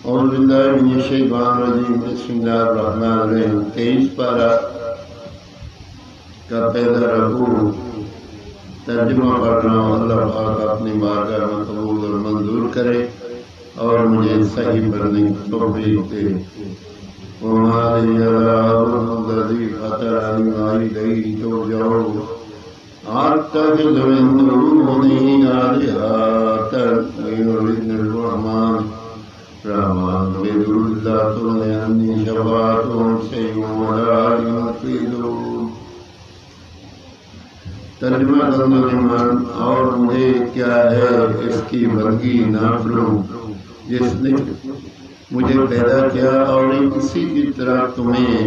اعوذ باللہ من الشیطان الرجیم بسم اللہ الرحمن الرحیم 23 پارہ کا پہلا رکوع ترجمہ پڑھ رہا ہوں۔ اللہ پاک اپنی بارگاہ میں قبول اور منظور کرے اور مجھے صحیح پڑھنے کی توفیق دے۔ وما لي الذي فطرني وإليه ترجعون أتخذ من دونه آلهة إن يردني الرحمن بذل لا تغني عني شفاعتهم شيئا ولا ينقذون۔ ترجمہ ترجمان اور مجھے کیا ہے اس کی بندگی نہ کروں جس نے مجھے پیدا کیا اور اسی کی طرح تمہیں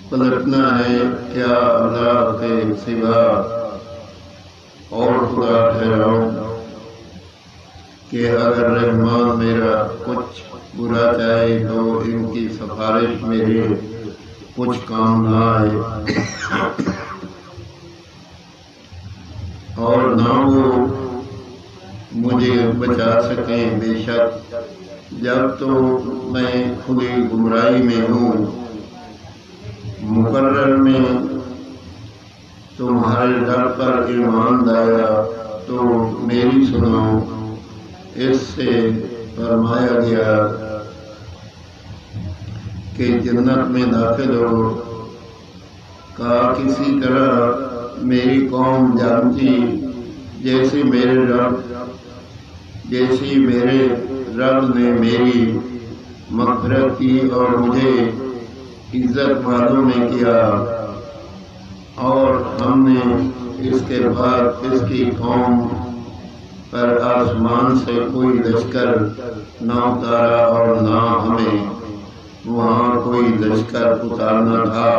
پلٹنا ہے۔ کیا اللہ کے سوا اور خدا ٹھہراؤں کہ اگر رحمان میرا کچھ برا چاہے تو ان کی سفارش میرے کچھ کام نہ آئے اور نہ وہ مجھے بچا سکیں۔ بے شک جب تو میں کھلی گمراہی میں ہوں، مقرر میں تمہارے در پر ایمان لایا تو میری سنو۔ اس سے فرمایا گیا کہ جنت میں داخل ہو۔ کہا کسی طرح میری قوم جانتی جیسے میرے رب نے میری مغفرت کی اور مجھے عزت والوں نے کیا، اور ہم نے اس کے بعد اس کی قوم پر آسمان سے کوئی لشکر نہ اتارا اور نہ ہمیں وہاں کوئی لشکر اتارنا تھا۔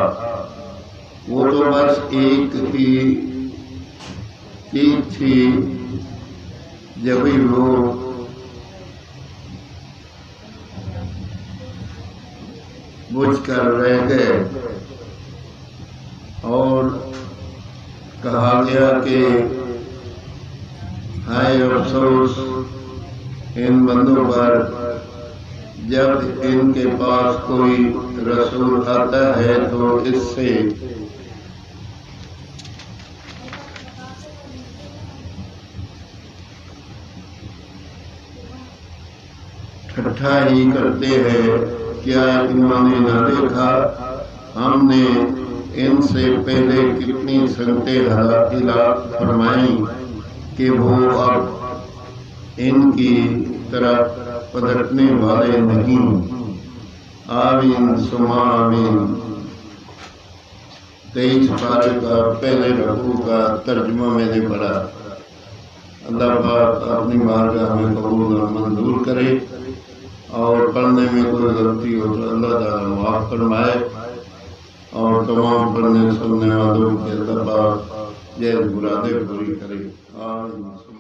وہ تو بس ایک ہی چیز تھی، جبھی وہ بجھ کر رہ گئے اور کہا گیا کہ ہائے افسوس ان بندوں پر جب ان کے پاس کوئی رسول آتا ہے تو اس سے ٹھٹھا ہی کرتے ہیں۔ کیا انہوں نے نہ دیکھا ہم نے ان سے پہلے کتنی سنگتیں ہلاک فرمائیں کہ وہ اب ان کی طرف پلٹنے والے نہیں۔ آمین ثم آمین۔ 23 پارے کا پہلے رکوع کا ترجمہ میں نے پڑھا۔ اللہ پاک اپنی بارگاہ میں قبول اور منظور کرے اور پڑھنے میں کوئی غلطی ہو تو اللہ تعالیٰ معاف فرمائے اور تمام پڑھنے سننے والوں کے اللہ پاک جیز مرادیں پوری کرے۔ آمین۔